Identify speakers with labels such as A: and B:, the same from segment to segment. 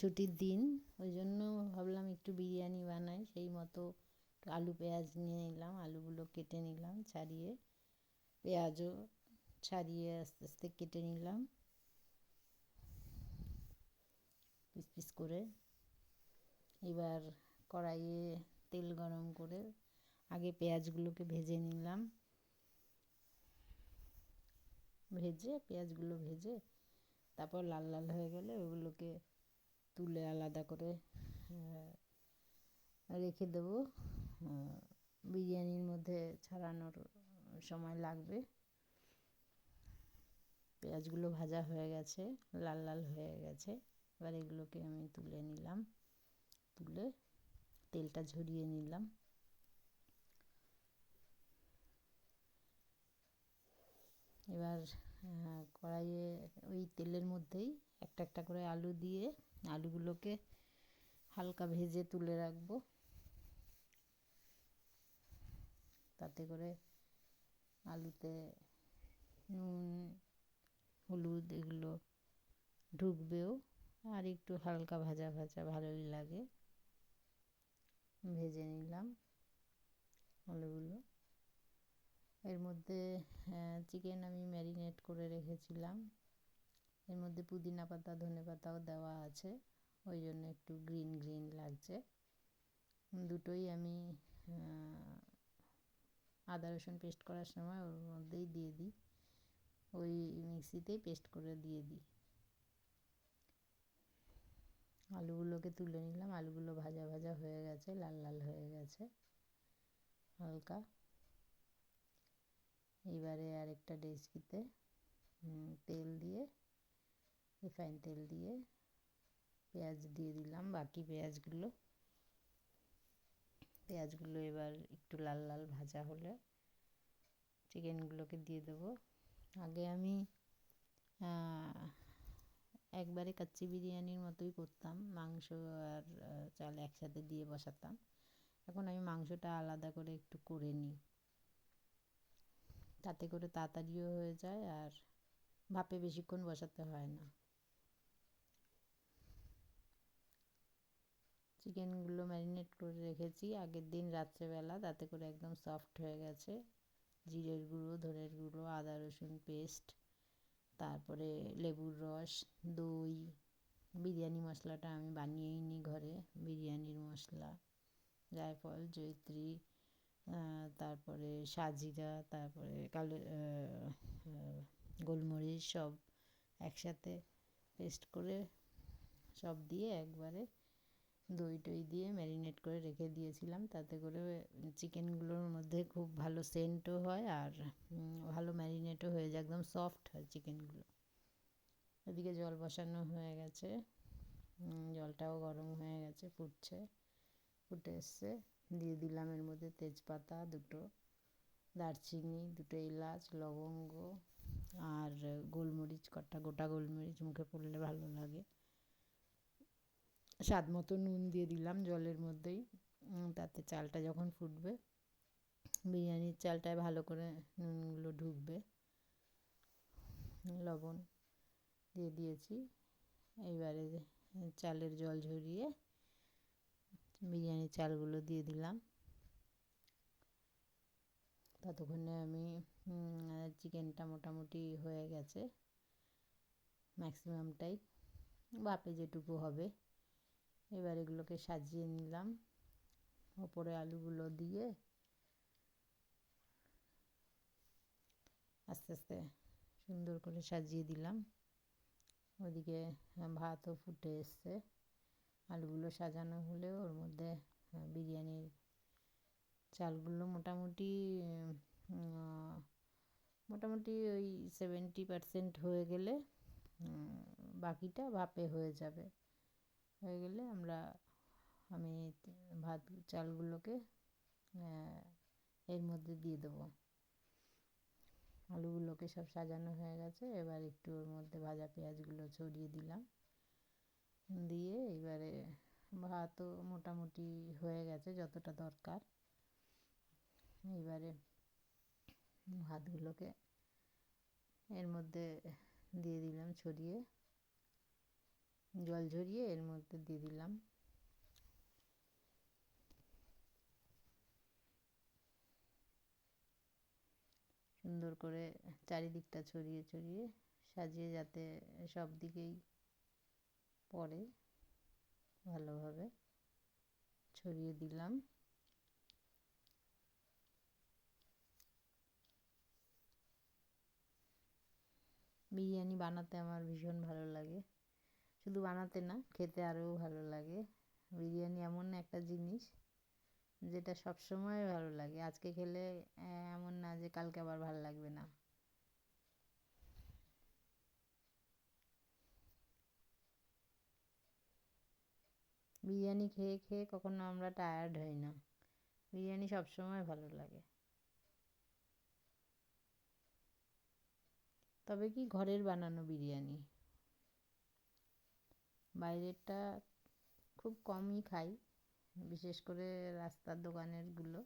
A: ছুটির দিন, ওই জন্য ভাবলাম একটু বিরিয়ানি বানাই। সেই মতো আলু পেঁয়াজ নিয়ে নিলাম, আলুগুলো কেটে নিলাম ছাড়িয়ে, পেঁয়াজও ছাড়িয়ে আস্তে আস্তে কেটে নিলাম পিস পিস করে। এবার কড়াইয়ে তেল গরম করে আগে পেঁয়াজগুলোকে ভেজে নিলাম, পেঁয়াজগুলো ভেজে তারপর লাল লাল হয়ে গেলে ওগুলোকে তুলে আলাদা করে রেখে দেবো। বিরিয়ানির মধ্যে ছাড়ানোর সময় লাগবে। পেঁয়াজগুলো ভাজা হয়ে গেছে, লাল লাল হয়ে গেছে। এবার এগুলোকে আমি তুলে নিলাম, তুলে তেলটা ঝরিয়ে নিলাম। এবার কড়াইয়ে ওই তেলের মধ্যেই একটা একটা করে আলু দিয়ে আলুগুলোকে হালকা ভেজে তুলে রাখবো। তাতে করে আলুতে নুন হলুদ এগুলো ঢুকবেও, আর একটু হালকা ভাজা ভাজা ভালোই লাগে। ভেজে নিলাম আলুগুলো। এর মধ্যে চিকেন আমি ম্যারিনেট করে রেখেছিলাম, এর মধ্যে পুদিনা পাতা ধনে পাতাও দেওয়া আছে, ওই জন্য একটু গ্রিন গ্রিন লাগছে। দুটোই আমি আদা রসুন পেস্ট করার সময় ওর মধ্যেই দিয়ে দিই, ওই মিক্সিতেই পেস্ট করে দিয়ে দিই। আলুগুলোকে তুলে নিলাম, আলুগুলো ভাজা ভাজা হয়ে গেছে, লাল লাল হয়ে গেছে হালকা। এবারে আরেকটা ডেচকিতে তেল দিয়ে, রিফাইন তেল দিয়ে পেঁয়াজ দিয়ে দিলাম, বাকি পেঁয়াজগুলো এবার একটু লাল লাল ভাজা হলে চিকেনগুলোকে দিয়ে দেবো। আগে আমি একবারে কাচ্চি বিরিয়ানির মতোই করতাম, মাংস আর চাল একসাথে দিয়ে বসাতাম। এখন আমি মাংসটা আলাদা করে একটু করে নিই, তাতে করে তাড়াতাড়িও হয়ে যায় আর ভাপে বেশিক্ষণ বসাতে হয় না। চিকেনগুলো ম্যারিনেট করে রেখেছি আগের দিন রাত্রেবেলা, তাতে করে একদম সফট হয়ে গেছে। জিরের গুঁড়ো, ধনের গুঁড়ো, আদা রসুন পেস্ট, তারপরে লেবুর রস, দই, বিরিয়ানি মশলাটা আমি বানিয়েই নিই ঘরে। বিরিয়ানির মশলা, জায়ফল, জয়িত্রী, তারপরে সাজিরা, তারপরে কালো গোলমরিচ, সব একসাথে পেস্ট করে সব দিয়ে একবারে দই টই দিয়ে ম্যারিনেট করে রেখে দিয়েছিলাম, তাতে করে চিকেনগুলোর মধ্যে খুব ভালো সেন্টও হয় আর ভালো ম্যারিনেটও হয়ে যায়, একদম সফট হয় চিকেনগুলো। এদিকে জল বসানো হয়ে গেছে, জলটাও গরম হয়ে গেছে, ফুটে এসছে। দিয়ে দিলাম এর মধ্যে তেজপাতা দুটো, দারচিনি, দুটো এলাচ, লবঙ্গ আর গোলমরিচ কটা, গোটা গোলমরিচ মুখে পড়লে ভালো লাগে। স্বাদ মতো নুন দিয়ে দিলাম জলের মধ্যেই, তাতে চালটা যখন ফুটবে বিরিয়ানির চালটায় ভালো করে নুনগুলো ঢুকবে। লবণ দিয়ে দিয়েছি। এইবারে চালের জল ঝরিয়ে বিরিয়ানির চালগুলো দিয়ে দিলাম। ততক্ষণে আমি চিকেনটা মোটামুটি হয়ে গেছে, ম্যাক্সিমামটাই, ভাপে যেটুকু হবে। এবার এগুলোকে সাজিয়ে নিলাম, ওপরে আলুগুলো দিয়ে আস্তে আস্তে সুন্দর করে সাজিয়ে দিলাম। ওদিকে ভাতও ফুটে এসছে, আলুগুলো সাজানো হলেও ওর মধ্যে বিরিয়ানির চালগুলো মোটামুটি ওই 70% হয়ে গেলে বাকিটা ভাপে হয়ে যাবে। হয়ে গেলে আমি ভাত চালগুলোকে এর মধ্যে দিয়ে দেবো। আলুগুলোকে সব সাজানো হয়ে গেছে, এবার একটু ওর মধ্যে ভাজা পেঁয়াজগুলো ছড়িয়ে দিলাম, দিয়ে এবারে ভাতও মোটামুটি হয়ে গেছে যতটা দরকার। এবারে ভাতগুলোকে এর মধ্যে দিয়ে দিলাম ছড়িয়ে, জল ঝরিয়ে এর মধ্যে দিয়ে দিলাম। সুন্দর করে চারিদিকটা ছড়িয়ে ছড়িয়ে সাজিয়ে, যাতে সব দিকেই পড়ে ভালোভাবে ছড়িয়ে দিলাম। বিরিয়ানি বানাতে আমার ভীষণ ভালো লাগে, শুধু বানাতে না, খেতে আরও ভালো লাগে। বিরিয়ানি এমন একটা জিনিস যেটা সবসময় ভালো লাগে, আজকে খেলে এমন না যে কালকে আবার ভালো লাগবে না। বিরিয়ানি খেয়ে খেয়ে কখনো আমরা টায়ার্ড হই না, বিরিয়ানি সবসময় ভালো লাগে। তবে কি ঘরের বানানো বিরিয়ানি, বাইরেরটা খুব কমই খাই, বিশেষ করে রাস্তার দোকানেরগুলো।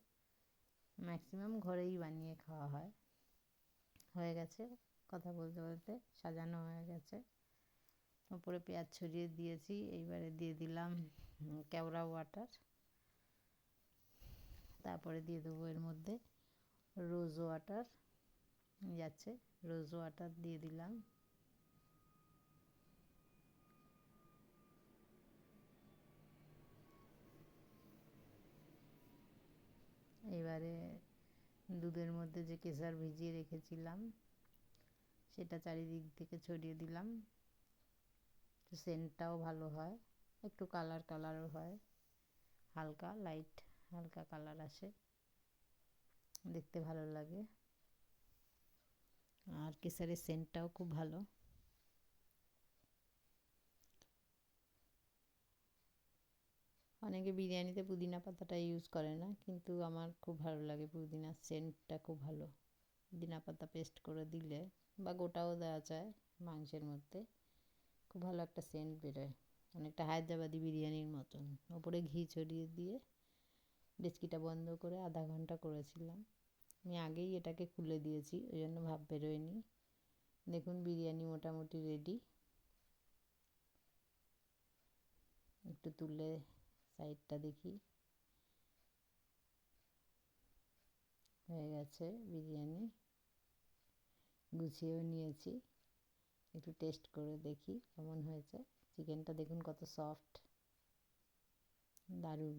A: ম্যাক্সিমাম ঘরেই বানিয়ে খাওয়া হয়। হয়ে গেছে, কথা বলতে বলতে সাজানো হয়ে গেছে। ওপরে পেঁয়াজ ছড়িয়ে দিয়েছি, এইবারে দিয়ে দিলাম কেওড়া ওয়াটার। তারপরে দিয়ে দেবো এর মধ্যে রোজ ওয়াটার, যাচ্ছে রোজ ওয়াটার দিয়ে দিলাম। এবারে দুধের মধ্যে যে কেশর ভিজিয়ে রেখেছিলাম সেটা চারিদিক থেকে ছড়িয়ে দিলাম, সেন্টটাও ভালো হয়, একটু কালারও হয়, হালকা লাইট হালকা কালার আসে, দেখতে ভালো লাগে। আর কেশরের সেন্টটাও খুব ভালো। অনেকে বিরিয়ানিতে পুদিনা পাতাটা ইউজ করে না, কিন্তু আমার খুব ভালো লাগে, পুদিনার সেন্টটা খুব ভালো। পুদিনা পাতা পেস্ট করে দিলে বা গোটাও দেওয়া যায় মাংসের মধ্যে, খুব ভালো একটা সেন্ট বেরোয়, অনেকটা হায়দ্রাবাদি বিরিয়ানির মতন। ওপরে ঘি ছড়িয়ে দিয়ে ডেচকিটা বন্ধ করে আধা ঘন্টা করেছিলাম। আমি আগেই এটাকে খুলে দিয়েছি, ওই জন্য ভাপ বেরোয়নি। দেখুন বিরিয়ানি মোটামুটি রেডি। একটু তুলে সাইডটা দেখি, হয়ে গেছে বিরিয়ানি, গুছিয়েও নিয়েছি। একটু টেস্ট করে দেখি কেমন হয়েছে। চিকেনটা দেখুন কত সফট, দারুণ।